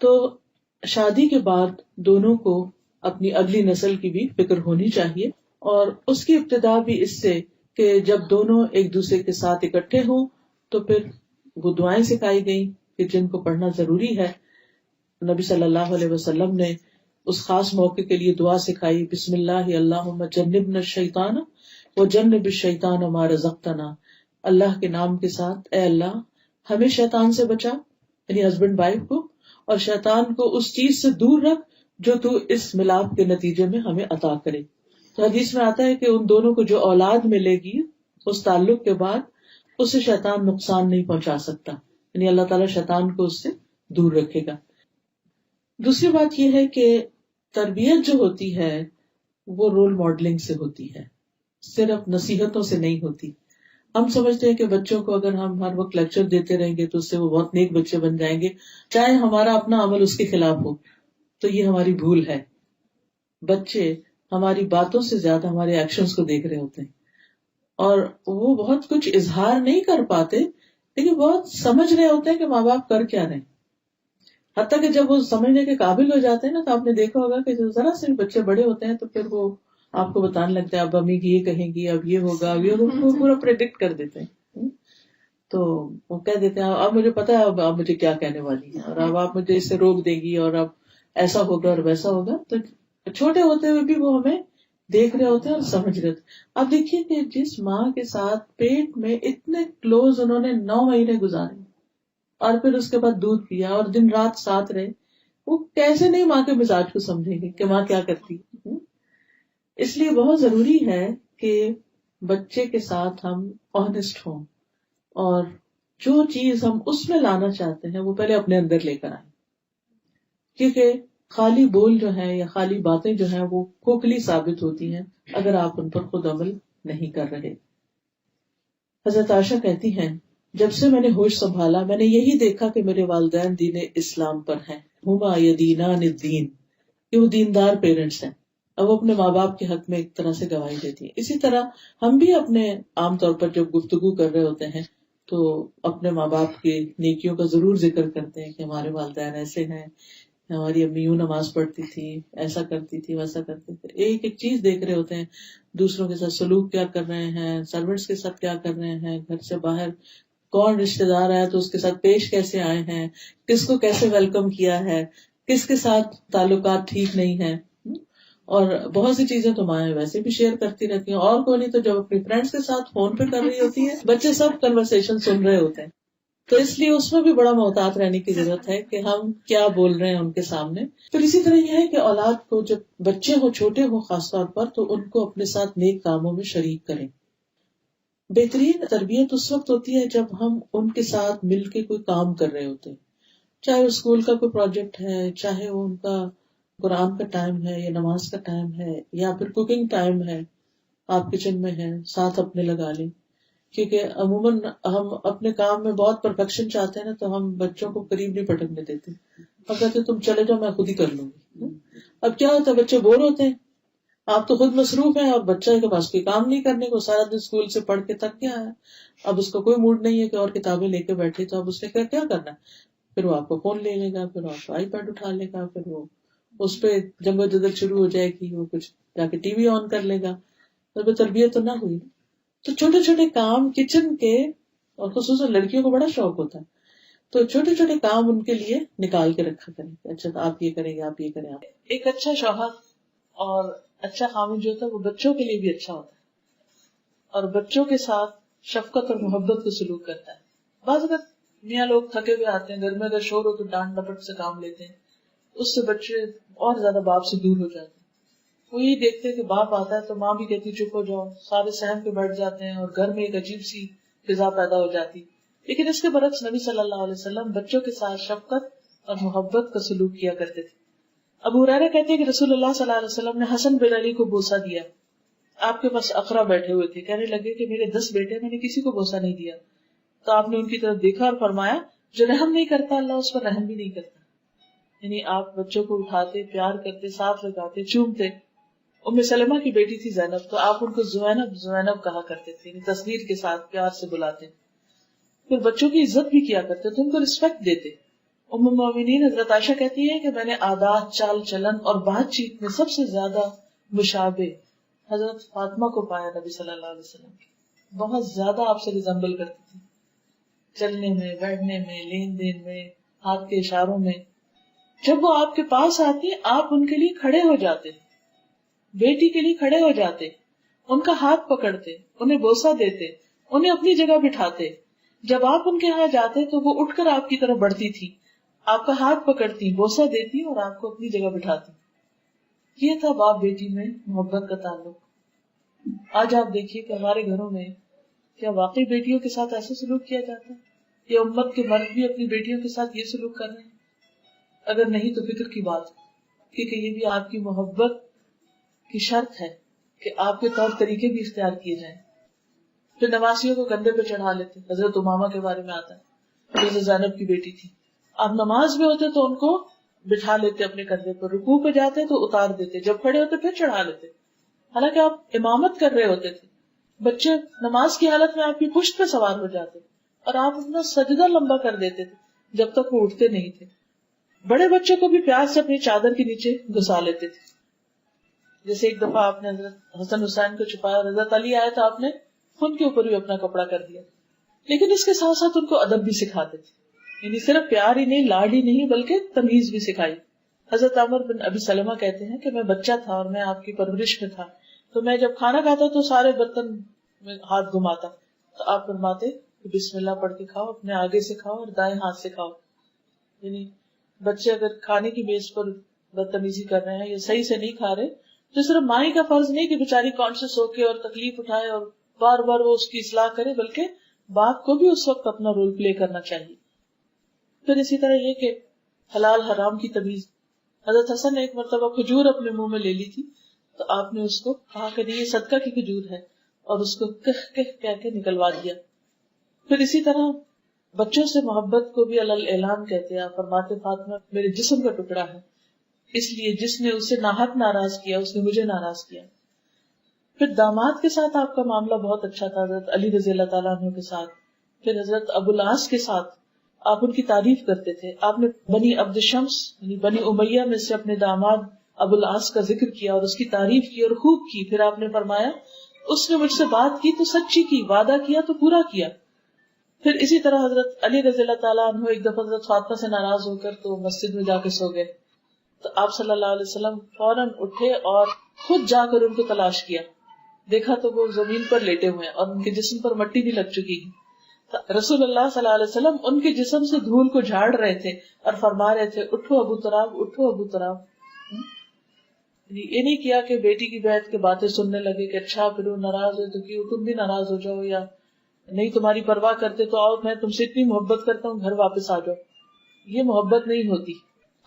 تو شادی کے بعد دونوں کو اپنی اگلی نسل کی بھی فکر ہونی چاہیے، اور اس کی ابتدا بھی اس سے کہ جب دونوں ایک دوسرے کے ساتھ اکٹھے ہوں تو پھر وہ دعائیں سکھائی گئیں کہ جن کو پڑھنا ضروری ہے. نبی صلی اللہ علیہ وسلم نے اس خاص موقع کے لیے دعا سکھائی، بسم اللہ اللہم جنبنا الشیطان وجنب الشیطان ما رزقتنا. اللہ کے نام کے ساتھ، اے اللہ ہمیں شیطان سے بچا، یعنی ہسبینڈ وائف کو، اور شیطان کو اس چیز سے دور رکھ جو تو اس ملاپ کے نتیجے میں ہمیں عطا کرے. تو حدیث میں آتا ہے کہ ان دونوں کو جو اولاد ملے گی اس تعلق کے بعد اسے شیطان نقصان نہیں پہنچا سکتا، یعنی اللہ تعالیٰ شیطان کو اس سے دور رکھے گا. دوسری بات یہ ہے کہ تربیت جو ہوتی ہے وہ رول ماڈلنگ سے ہوتی ہے، صرف نصیحتوں سے نہیں ہوتی. ہم سمجھتے ہیں کہ بچوں کو اگر ہم ہر وقت لیکچر دیتے رہیں گے تو اس سے وہ بہت نیک بچے بن جائیں گے، چاہے ہمارا اپنا عمل اس کے خلاف ہو. تو یہ ہماری بھول ہے. بچے ہماری باتوں سے زیادہ ہمارے ایکشنز کو دیکھ رہے ہوتے ہیں، اور وہ بہت کچھ اظہار نہیں کر پاتے لیکن بہت سمجھ رہے ہوتے ہیں کہ ماں باپ کر کیا رہے ہیں. حتیٰ کہ جب وہ سمجھنے کے قابل ہو جاتے ہیں نا، تو آپ نے دیکھا ہوگا کہ جو ذرا سے بچے بڑے ہوتے ہیں تو پھر وہ آپ کو بتانے لگتے ہیں اب امی کی یہ کہیں گی، اب یہ ہوگا، اب یہ ہوگا، پورا پریڈکٹ کر دیتے ہیں. تو وہ کہہ دیتے ہیں اب مجھے پتا ہے اب آپ مجھے کیا کہنے والی ہیں، اور اب آپ مجھے اس سے روک دے گی، اور اب ایسا ہوگا اور ویسا ہوگا. تو چھوٹے ہوتے ہوئے بھی وہ ہمیں دیکھ رہے ہوتے ہیں اور سمجھ رہے ہوتے ہیں. اب دیکھیے کہ جس ماں کے ساتھ پیٹ میں اتنے کلوز انہوں نے 9 مہینے گزارے اور پھر اس کے بعد دودھ پیا اور دن رات ساتھ رہے، وہ کیسے نہیں ماں کے مزاج کو سمجھیں گے کہ ماں کیا کرتی. اس لیے بہت ضروری ہے کہ بچے کے ساتھ ہم آنےسٹ ہوں، اور جو چیز ہم اس میں لانا چاہتے ہیں وہ پہلے اپنے اندر لے کر آئیں، کیونکہ خالی بول جو ہے یا خالی باتیں جو ہیں وہ کھوکھلی ثابت ہوتی ہیں اگر آپ ان پر خود عمل نہیں کر رہے. حضرت عائشہ کہتی ہیں جب سے میں نے ہوش سنبھالا میں نے یہی دیکھا کہ میرے والدین دین اسلام پر ہیں، ہما یدینان الدین، کہ وہ دیندار پیرنٹس ہیں. اب وہ اپنے ماں باپ کے حق میں ایک طرح سے گواہی دیتی ہیں. اسی طرح ہم بھی اپنے عام طور پر جب گفتگو کر رہے ہوتے ہیں تو اپنے ماں باپ کی نیکیوں کا ضرور ذکر کرتے ہیں کہ ہمارے والدین ایسے ہیں، ہماری امی یوں نماز پڑھتی تھی، ایسا کرتی تھی، ویسا کرتی تھی. ایک ایک چیز دیکھ رہے ہوتے ہیں، دوسروں کے ساتھ سلوک کیا کر رہے ہیں، سروینٹس کے ساتھ کیا کر رہے ہیں، گھر سے باہر کون رشتے دار آیا تو اس کے ساتھ پیش کیسے آئے ہیں، کس کو کیسے ویلکم کیا ہے، کس کے ساتھ تعلقات ٹھیک نہیں ہیں. اور بہت سی چیزیں تو مائیں ویسے بھی شیئر کرتی رہتی ہیں، اور کوئی نہیں تو جب اپنی فرینڈس کے ساتھ فون پہ کر رہی ہوتی ہے بچے سب کنورسیشن سن رہے ہوتے ہیں. تو اس لیے اس میں بھی بڑا محتاط رہنے کی ضرورت ہے کہ ہم کیا بول رہے ہیں ان کے سامنے. پھر اسی طرح یہ ہے کہ اولاد کو جب بچے ہو، چھوٹے ہو خاص طور پر، تو ان کو اپنے ساتھ نیک کاموں میں شریک کریں. بہترین تربیت اس وقت ہوتی ہے جب ہم ان کے ساتھ مل کے کوئی کام کر رہے ہوتے ہیں، چاہے وہ اسکول کا کوئی پروجیکٹ ہے، چاہے وہ ان کا قرآن کا ٹائم ہے یا نماز کا ٹائم ہے یا پھر کوکنگ ٹائم ہے، آپ کچن میں ہیں ساتھ اپنے لگا لیں. کیونکہ عموماً ہم اپنے کام میں بہت پرفیکشن چاہتے ہیں نا، تو ہم بچوں کو قریب نہیں پٹکنے دیتے، اور کہتے تم چلے جاؤ میں خود ہی کر لوں گی. اب کیا ہوتا ہے بچے بور ہوتے ہیں، آپ تو خود مصروف ہیں اور بچہ کے پاس کوئی کام نہیں کرنے کو، سارا دن اسکول سے پڑھ کے تک کیا ہے، اب اس کو کوئی موڈ نہیں ہے کہ اور کتابیں لے کے بیٹھے، تو اب اس نے کیا کرنا ہے، پھر وہ آپ کو فون لے لے گا، پھر آپ کو آئی پیڈ اٹھا لے گا، پھر وہ اس پہ جنگ و جدل شروع ہو جائے گی، وہ کچھ جا کے ٹی وی آن کر لے گا. تو تربیت تو نہ ہوئی. تو چھوٹے چھوٹے کام کچن کے، اور خصوصاً لڑکیوں کو بڑا شوق ہوتا ہے، تو چھوٹے چھوٹے کام ان کے لیے نکال کے رکھا کریں. اچھا آپ یہ کریں گے، آپ یہ کریں. آپ ایک اچھا شوہر اور اچھا خامن جو ہوتا ہے وہ بچوں کے لیے بھی اچھا ہوتا ہے، اور بچوں کے ساتھ شفقت اور محبت کو سلوک کرتا ہے. بعض اوقات میاں لوگ تھکے ہوئے آتے ہیں، گھر میں اگر شور ہو تو ڈانٹ ڈپٹ سے کام لیتے ہیں، اس سے بچے اور زیادہ باپ سے دور ہو جاتے ہیں. وہ یہ دیکھتے ہیں کہ باپ آتا ہے تو ماں بھی کہتی چپ ہو جاؤ، سارے سہم کے بیٹھ جاتے ہیں اور گھر میں ایک عجیب سی فضا پیدا ہو جاتی. لیکن اس کے برعکس نبی صلی اللہ علیہ وسلم بچوں کے ساتھ شفقت اور محبت کا سلوک کیا کرتے تھے. ابو ہریرہ کہتے ہیں کہ رسول اللہ صلی اللہ علیہ وسلم نے حسن بن علی کو بوسہ دیا. آپ کے پاس اقرا بیٹھے ہوئے تھے، کہنے لگے کہ میرے 10 بیٹے، میں نے کسی کو بوسہ نہیں دیا. تو آپ نے ان کی طرف دیکھا اور فرمایا جو رحم نہیں کرتا اللہ اس پر رحم بھی نہیں کرتا. یعنی آپ بچوں کو اٹھاتے، پیار کرتے، ساتھ لگاتے، چومتے. ام سلمہ کی بیٹی تھی زینب، تو آپ ان کو زینب زینب کہا کرتے تھے، یعنی تصغیر کے ساتھ پیار سے بلاتے. پھر بچوں کی عزت بھی کیا کرتے تھے، ان کو رسپیکٹ دیتے. ام المومنین حضرت عائشہ کہتی ہے کہ میں نے عادات، چال چلن اور بات چیت میں سب سے زیادہ مشابہ حضرت فاطمہ کو پایا نبی صلی اللہ علیہ وسلم کی. بہت زیادہ آپ سے ریزمبل کرتی تھی، چلنے میں، بیٹھنے میں، لین دین میں، ہاتھ کے اشاروں میں. جب وہ آپ کے پاس آتی آپ ان کے لیے کھڑے ہو جاتے، بیٹی کے لیے کھڑے ہو جاتے، ان کا ہاتھ پکڑتے، انہیں بوسہ دیتے، انہیں اپنی جگہ بٹھاتے. جب آپ ان کے ہاں جاتے تو وہ اٹھ کر آپ کی طرف بڑھتی تھی، آپ کا ہاتھ پکڑتی، بوسہ دیتی اور آپ کو اپنی جگہ بٹھاتی. یہ تھا باپ بیٹی میں محبت کا تعلق. آج آپ دیکھیے کہ ہمارے گھروں میں کیا واقعی بیٹیوں کے ساتھ ایسا سلوک کیا جاتا ہے؟ یا امت کے مرد بھی اپنی بیٹیوں کے ساتھ یہ سلوک کر رہے ہیں؟ اگر نہیں تو فکر کی بات، کیونکہ یہ بھی آپ کی محبت کی شرط ہے کہ آپ کے طور طریقے بھی اختیار کیے جائیں. پھر نمازیوں کو کندھے پہ چڑھا لیتے. حضرت امامہ کے بارے میں آتا ہے، حضرت زینب کی بیٹی تھی. آپ نماز میں ہوتے تو ان کو بٹھا لیتے اپنے کندھے پر، رکوع پہ جاتے تو اتار دیتے، جب کھڑے ہوتے پھر چڑھا لیتے. حالانکہ آپ امامت کر رہے ہوتے تھے. بچے نماز کی حالت میں آپ کی پشت پہ سوار ہو جاتے اور آپ اپنا سجدہ لمبا کر دیتے تھے جب تک وہ اٹھتے نہیں تھے. بڑے بچوں کو بھی پیار سے اپنی چادر کے نیچے گھسا لیتے تھے. جیسے ایک دفعہ آپ نے حضرت حسن حسین کو چھپایا اور حضرت علی آئے تو آپ نے ان کے اوپر بھی اپنا کپڑا کر دیا. لیکن اس کے ساتھ ساتھ ان کو ادب بھی سکھاتے تھے، یعنی صرف پیار ہی نہیں، لاڈ ہی نہیں، بلکہ تمیز بھی سکھائی. حضرت عمر بن ابی سلمہ کہتے ہیں کہ میں بچہ تھا اور میں آپ کی پرورش میں تھا، تو میں جب کھانا کھاتا تو سارے برتن میں ہاتھ گھماتا تو آپ فرماتے کہ بسم اللہ پڑھ کے کھاؤ، اپنے آگے سے کھاؤ اور دائیں ہاتھ سے کھاؤ. یعنی بچے اگر کھانے کی میز پر بدتمیزی کر رہے ہیں یا صحیح سے نہیں کھا رہے تو صرف ماں کا فرض نہیں کہ بیچاری کانشیس ہو کے اور تکلیف اٹھائے اور بار بار وہ اس کی اصلاح کرے، بلکہ باپ کو بھی اس وقت اپنا رول پلے کرنا چاہیے. پھر اسی طرح یہ کہ حلال حرام کی تمیز. حضرت حسن نے ایک مرتبہ کھجور اپنے منہ میں لے لی تھی تو آپ نے اس کو کہا کہ یہ صدقہ کی کھجور ہے اور اس کو کہہ کے نکلوا دیا. پھر اسی طرح بچوں سے محبت کو بھی اعلان کہتے ہیں. آپ فرماتے فاطمہ میرے جسم کا ٹکڑا ہے، اس لیے جس نے اسے ناحق ناراض کیا اس نے مجھے ناراض کیا. پھر داماد کے ساتھ آپ کا معاملہ بہت اچھا تھا، حضرت علی رضی اللہ تعالیٰ عنہ کے ساتھ. پھر حضرت ابو العاص کے ساتھ آپ ان کی تعریف کرتے تھے. آپ نے بنی عبد شمس یعنی بنی امیہ میں سے اپنے داماد ابو العاص کا ذکر کیا اور اس کی تعریف کی اور خوب کی. پھر آپ نے فرمایا اس نے مجھ سے بات کی تو سچی کی، وعدہ کیا تو پورا کیا. پھر اسی طرح حضرت علی رضی اللہ تعالیٰ عنہ ایک دفعہ حضرت فاطمہ سے ناراض ہو کر تو مسجد میں جا کے سو گئے تو آپ صلی اللہ علیہ وسلم فوراً اٹھے اور خود جا کر ان کو تلاش کیا. دیکھا تو وہ زمین پر لیٹے ہوئے اور ان کے جسم پر مٹی بھی لگ چکی ہے. رسول اللہ صلی اللہ علیہ وسلم ان کے جسم سے دھول کو جھاڑ رہے تھے اور فرما رہے تھے اٹھو ابو تراب، اٹھو ابو تراب. یہ نہیں کیا کہ بیٹی کی بیعت کے باتیں سننے لگے کہ اچھا پھر وہ ناراض ہے تو کیوں تم بھی ناراض ہو جاؤ، یا نہیں تمہاری پرواہ کرتے تو آؤ میں تم سے اتنی محبت کرتا ہوں گھر واپس آ جاؤ. یہ محبت نہیں ہوتی.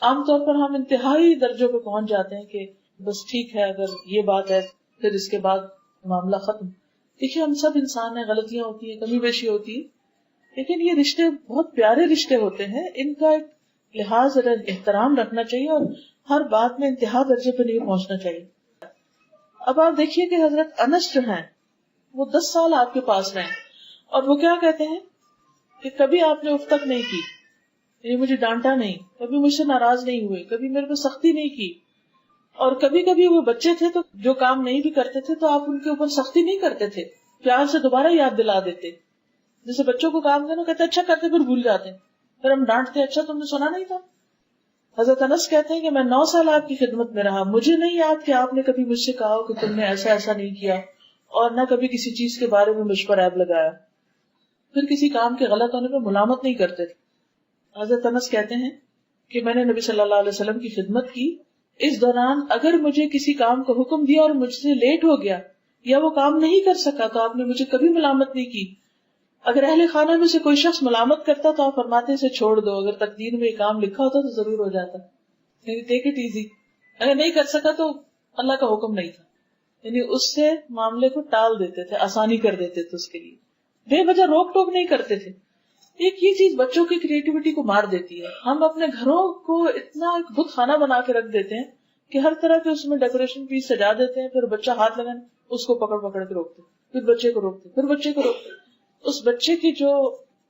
عام طور پر ہم انتہائی درجوں پہ پہنچ جاتے ہیں کہ بس ٹھیک ہے اگر یہ بات ہے پھر اس کے بعد معاملہ ختم. دیکھیے ہم سب انسان ہیں، غلطیاں ہوتی ہیں، کمی بیشی ہوتی ہے، لیکن یہ رشتے بہت پیارے رشتے ہوتے ہیں. ان کا ایک لحاظ اور احترام رکھنا چاہیے اور ہر بات میں انتہا درجے پہ نہیں پہنچنا چاہیے. اب آپ دیکھیے کہ حضرت انس جو ہیں وہ 10 سال آپ کے پاس رہے اور وہ کیا کہتے ہیں کہ کبھی آپ نے اف تک نہیں کی، یعنی مجھے ڈانٹا نہیں، کبھی مجھ سے ناراض نہیں ہوئے، کبھی میرے پہ سختی نہیں کی. اور کبھی کبھی وہ بچے تھے تو جو کام نہیں بھی کرتے تھے تو آپ ان کے اوپر سختی نہیں کرتے تھے، پیار سے دوبارہ یاد دلا دیتے. جیسے بچوں کو کام کرنا کہتے اچھا کرتے پھر بھول جاتے ہیں، پھر ہم ڈانٹتے اچھا تم نے سنا نہیں تھا. حضرت انس کہتے ہیں کہ میں 9 سال آپ کی خدمت میں رہا، مجھے نہیں یاد کہ آپ نے کبھی مجھ سے کہا کہ تم نے ایسا ایسا نہیں کیا، اور نہ کبھی کسی چیز کے بارے میں مجھ پر عیب لگایا. پھر کسی کام کے غلط ہونے پہ ملامت نہیں کرتے تھے. حضرت انس کہتے ہیں کہ میں نے نبی صلی اللہ علیہ وسلم کی خدمت کی، اس دوران اگر مجھے کسی کام کا حکم دیا اور مجھ سے لیٹ ہو گیا یا وہ کام نہیں کر سکا تو آپ نے مجھے کبھی ملامت نہیں کی. اگر اہل خانہ میں سے کوئی شخص ملامت کرتا تو آپ فرماتے اسے چھوڑ دو، اگر تقدیر میں یہ کام لکھا ہوتا تو ضرور ہو جاتا، یعنی ٹیک اٹ ایزی. اگر نہیں کر سکا تو اللہ کا حکم نہیں تھا، یعنی اس سے معاملے کو ٹال دیتے تھے، آسانی کر دیتے تھے، اس کے لیے بے وجہ روک ٹوک نہیں کرتے تھے. ایک یہ چیز بچوں کی کریٹیوٹی کو مار دیتی ہے. ہم اپنے گھروں کو اتنا ایک بت خانہ بنا کے رکھ دیتے ہیں کہ ہر طرح کے اس میں ڈیکوریشن پیس سجا دیتے ہیں، پھر بچہ ہاتھ لگانے اس کو پکڑ پکڑ کے روکتے، پھر بچے کو روکتے، پھر بچے کو روکتے. اس بچے کی جو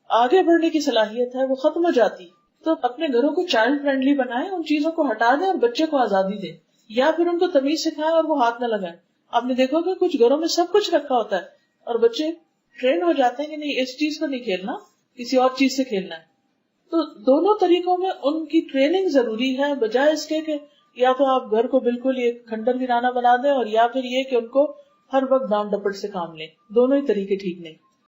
آگے بڑھنے کی صلاحیت ہے وہ ختم ہو جاتی. تو اپنے گھروں کو چائلڈ فرینڈلی بنائیں، ان چیزوں کو ہٹا دیں اور بچے کو آزادی دیں، یا پھر ان کو تمیز سکھائیں اور وہ ہاتھ نہ لگائیں. آپ نے دیکھا کہ کچھ گھروں میں سب کچھ رکھا ہوتا ہے اور بچے ٹرین ہو جاتے ہیں کہ نہیں اس چیز کو نہیں کھیلنا، کسی اور چیز سے کھیلنا ہے. تو دونوں طریقوں میں ان کی ٹریننگ ضروری ہے، بجائے اس کے کہ یا تو آپ گھر کو بالکل یہ کھنڈر ویرانہ بنا دیں، اور یا پھر یہ کہ ان کو ہر وقت ڈانٹ ڈپٹ سے کام لیں. دونوں ہی طریقے ٹھیک نہیں.